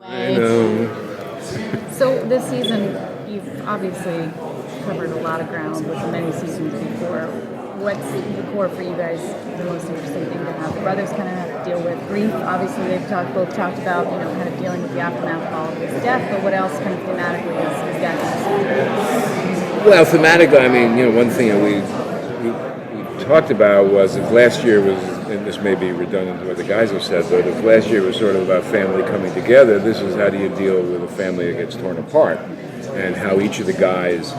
I know. So this season, you've obviously covered a lot of ground with the many seasons before. What's the core for you guys, the most interesting thing to have? The brothers kind of have to deal with grief. Obviously, they've both talked about, kind of dealing with the aftermath of all of his death, but what else kind of thematically is that? Well, thematically, I mean, one thing that we talked about was if last year was, and this may be redundant to what the guys have said, but if last year was sort of about family coming together, this is how do you deal with a family that gets torn apart, and how each of the guys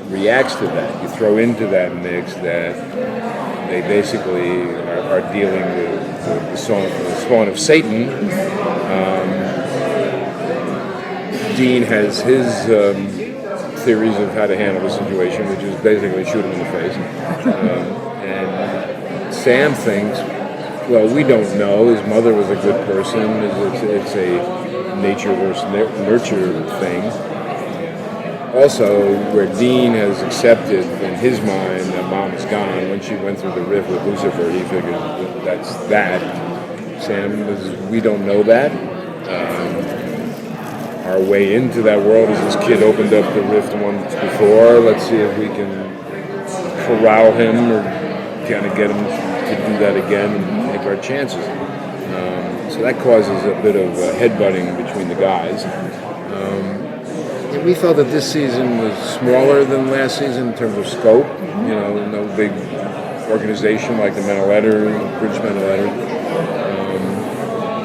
reacts to that. You throw into that mix that they basically are dealing with the spawn of Satan. Dean has his theories of how to handle the situation, which is basically shoot him in the face. And Sam thinks, well, we don't know. His mother was a good person. It's a nature versus nurture thing. Also, where Dean has accepted in his mind that mom is gone, when she went through the rift with Lucifer, he figured that's that. Sam is, we don't know that. Our way into that world is this kid opened up the rift once before. Let's see if we can corral him or kind of get him to do that again and take our chances. So that causes a bit of headbutting between the guys. We felt that this season was smaller than last season in terms of scope. No big organization like the Men of Letter, British Men of Letter,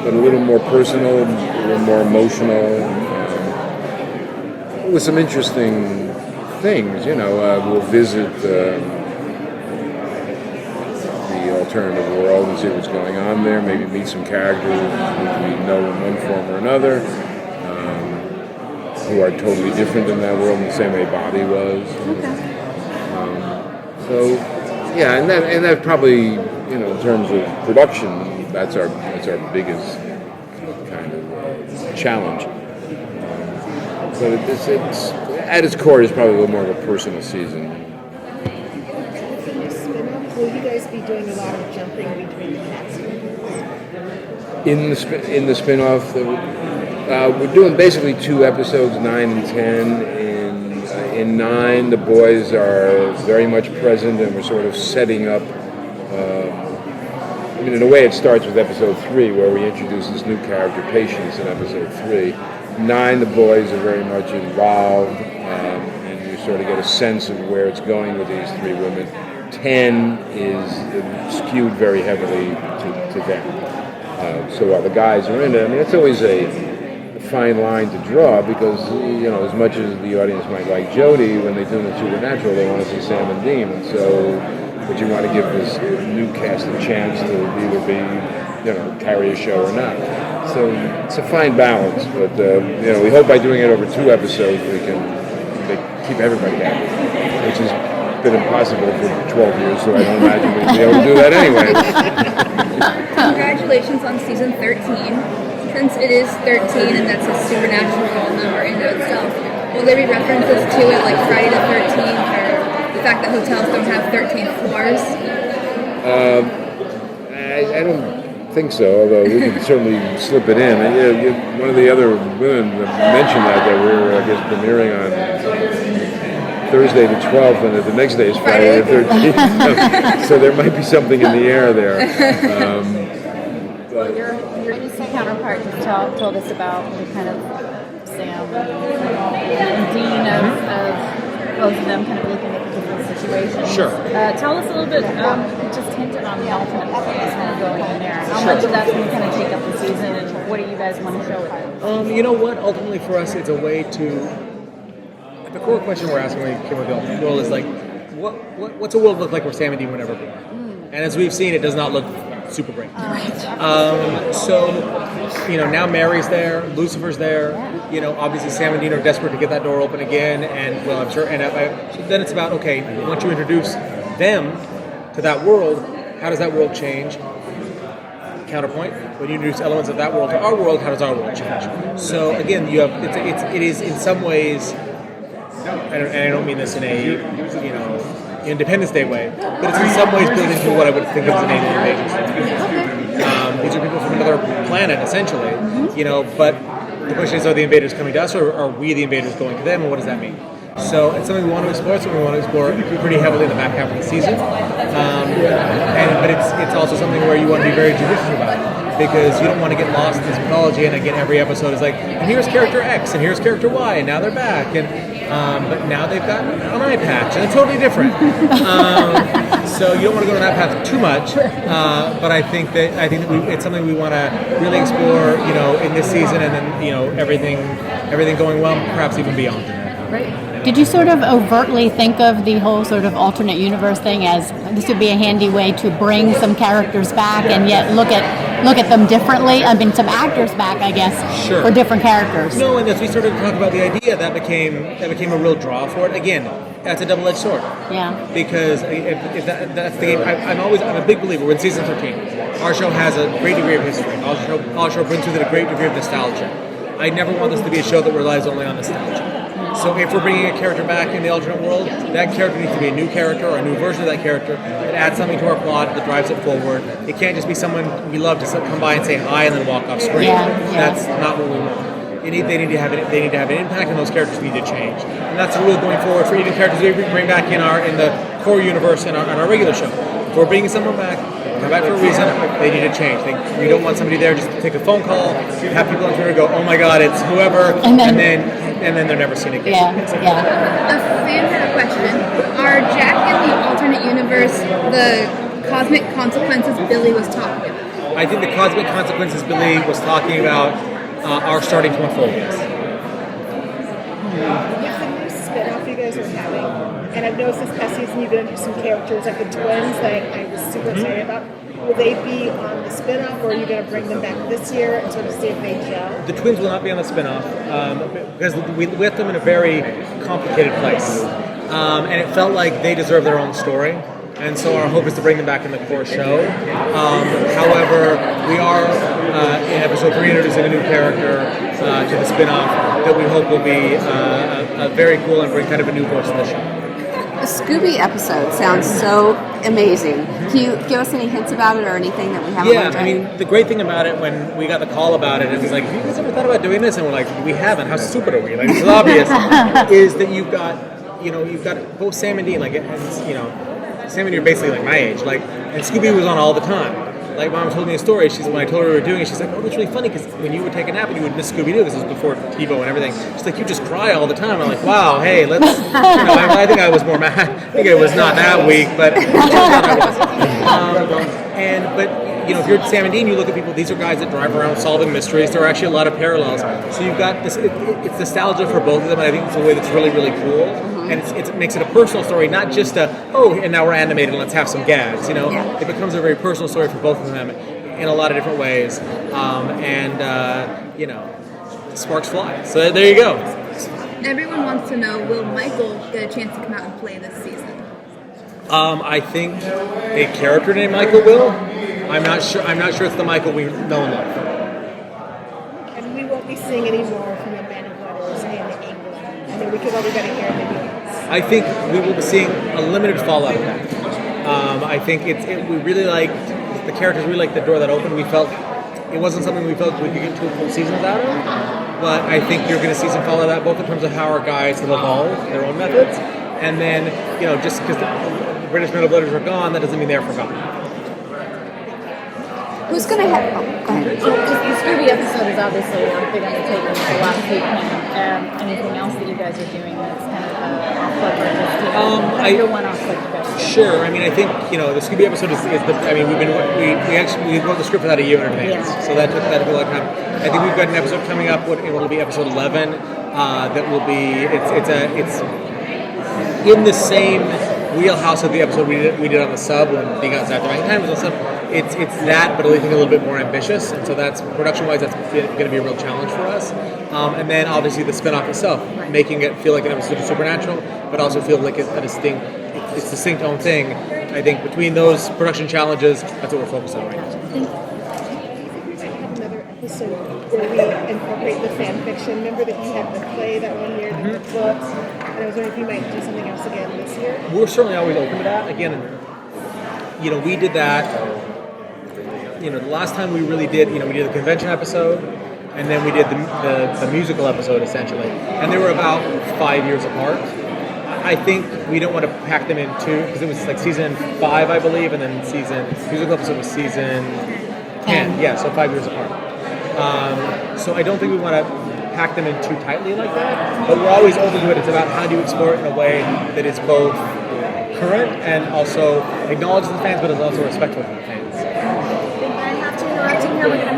but a little more personal, a little more emotional, with some interesting things. We'll visit the alternative world and see what's going on there. Maybe meet some characters we know in one form or another. Who are totally different in that world in the same way Bobby was. Okay. And that probably, in terms of production, that's our biggest kind of challenge. But it's at its core, it's probably a little more of a personal season. Will you guys be doing a lot of jumping between the cast? In the spin-off, we're doing basically 2 episodes, 9 and 10. In 9, the boys are very much present, and we're sort of setting up. In a way, it starts with episode 3, where we introduce this new character, Patience, in episode 3. 9, the boys are very much involved, and you sort of get a sense of where it's going with these 3 women. 10 is skewed very heavily to them. So while the guys are in it, it's always a fine line to draw because, as much as the audience might like Jodie, when they do the Supernatural, they want to see Sam and Dean. And so, but you want to give this new cast a chance to either be, carry a show or not. So it's a fine balance, but, we hope by doing it over 2 episodes, we can keep everybody happy, which has been impossible for 12 years, so I don't imagine we'll be able to do that anyway. Congratulations on season 13. Since it is 13 and that's a supernatural number in itself, will there be references to it like Friday the 13th or the fact that hotels don't have 13 floors? I don't think so, although we can certainly slip it in. One of the other women mentioned that we're, I guess, premiering on Thursday the 12th, and the next day is Friday the 13th. So there might be something in the air there. Your NBC counterpart just told us about the kind of Sam and Dean of both of them kind of looking at the different situations. Sure. Tell us a little bit, just hinted on the alternate that's kind of going in there. How much of that's going to kind of take up the season, and what do you guys want to show it? You know what? Ultimately, for us, it's a way to. The core question we're asking when we came with the alternate world is like, what's a world look like where Sam and Dean were never born? And as we've seen, it does not look super great. So, now Mary's there, Lucifer's there. Obviously Sam and Dean are desperate to get that door open again, and well, I'm sure. And so then it's about once you introduce them to that world, how does that world change? Counterpoint: when you introduce elements of that world to our world, how does our world change? So again, you have it is in some ways, and I don't mean this in a Independence Day way, but it's in some ways built into what I would think of as an alien invasion story. These are people from another planet, essentially, But the question is, are the invaders coming to us, or are we the invaders going to them, and what does that mean? So it's something we want to explore. It's something we want to explore pretty heavily in the back half of the season. But it's also something where you want to be very judicious about it, because you don't want to get lost in this mythology. And again, every episode is like, and here's character X, and here's character Y, and now they're back, and but now they've got an eye patch, and it's totally different. So you don't want to go down that path too much. But I think that it's something we want to really explore, in this season, and then everything going well, perhaps even beyond. Right. Did you sort of overtly think of the whole sort of alternate universe thing as this would be a handy way to bring some characters back and yet look at them differently? I mean, some actors back, I guess, Sure. for different characters. No, and as we started to talk about the idea, that became a real draw for it. Again, that's a double-edged sword. Yeah. Because if that's the game, I'm a big believer. We're in season 13. Our show has a great degree of history. Our show brings with it a great degree of nostalgia. I never want this to be a show that relies only on nostalgia. So if we're bringing a character back in the alternate world, that character needs to be a new character or a new version of that character that adds something to our plot that drives it forward. It can't just be someone we love to come by and say hi and then walk off screen. Yeah. That's not what we want. They need to have an impact, and those characters need to change. And that's the rule going forward for even characters we bring back in the core universe in our regular show. If we're bringing someone back, come back for a reason, they need to change. We don't want somebody there just to take a phone call, have people on Twitter go, oh my god, it's whoever, and then they're never seen again. Yeah. A fan had a question. Are Jack in the alternate universe the cosmic consequences Billy was talking about? I think the cosmic consequences Billy was talking about are starting to unfold. Yes. With the new spin-off you guys are having, and I've noticed this past season you've introduced some characters like the twins that I was super excited about. Will they be on the spin-off, or are you going to bring them back this year and sort of see if they gel? The twins will not be on the spin-off because we left them in a very complicated place. And it felt like they deserve their own story. And so our hope is to bring them back in the core show. However, we are in episode 3 introducing a new character to the spin-off that we hope will be very cool and bring kind of a new voice to the show. The Scooby episode sounds so amazing. Can you give us any hints about it or anything that we haven't learned yet? I mean, the great thing about it, when we got the call about it, it was like, have you guys ever thought about doing this? And we're like, we haven't. How stupid are we? Like, it's obvious. Is that you've got both Sam and Dean, Sam and Dean are basically like my age, and Scooby was on all the time. Like, Mom told me a story. When I told her we were doing it, she's like, oh, that's really funny, because when you would take a nap and you would miss Scooby-Doo, this was before TiVo and everything, she's like, you just cry all the time. I'm like, wow, hey, let's, I think I was more mad. I think it was not that weak, but it turns out I was. But if you're Sam and Dean, you look at people, these are guys that drive around solving mysteries. There are actually a lot of parallels. So you've got this, it's nostalgia for both of them, and I think it's a way that's really, really cool. And it makes it a personal story, not just and now we're animated and let's have some gags, It becomes a very personal story for both of them in a lot of different ways. Sparks fly. So there you go. Everyone wants to know, will Michael get a chance to come out and play this season? I think a character named Michael will. I'm not sure it's the Michael we know and love. And we won't be seeing any more from the Man of Letters in England. I mean, we could already get to hear the news. I think we will be seeing a limited fallout of that. I think we really liked the characters. We liked the door that opened. We felt it wasn't something we felt we could get 2 full seasons out of. But I think you're going to see some fallout of that, both in terms of how our guys have evolved their own methods, and then just because the British Men of Letters are gone, that doesn't mean they're forgotten. Who's going to have... Oh, go ahead. So the Scooby episode is obviously a big undertaking for a lot of people. Anything else that you guys are doing that's kind of off-put or just your one-off that you guys are doing? Sure. I mean, I think the Scooby episode is the. I mean, we wrote the script for that a year in advance, so that took a lot of time. I think we've got an episode coming up. It'll be episode 11. That will be. It's in the same wheelhouse of the episode we did on the sub when we got Zach the Right Time was on sub. It's that, but I think a little bit more ambitious, and so that's production-wise, that's going to be a real challenge for us. And then obviously the spin-off itself, making it feel like an episode of Supernatural, but also feel like it's a distinct own thing. I think between those production challenges, that's what we're focused on right now. We might have another episode where we incorporate the fan fiction. Remember that you had the play that one year, the books, and I was wondering if you might do something else again this year. We're certainly always open to that. Again, we did that. The last time we really did, we did the convention episode, and then we did the musical episode essentially, and they were about 5 years apart. I think we don't want to pack them in two because it was like season 5, I believe, and then musical episode was season 10. Yeah, so 5 years apart. So I don't think we want to pack them in too tightly like that, but we're always open to it. It's about how do you explore it in a way that is both current and also acknowledges the fans, but is also respectful to the fans. I have to interrupt you here. We're going to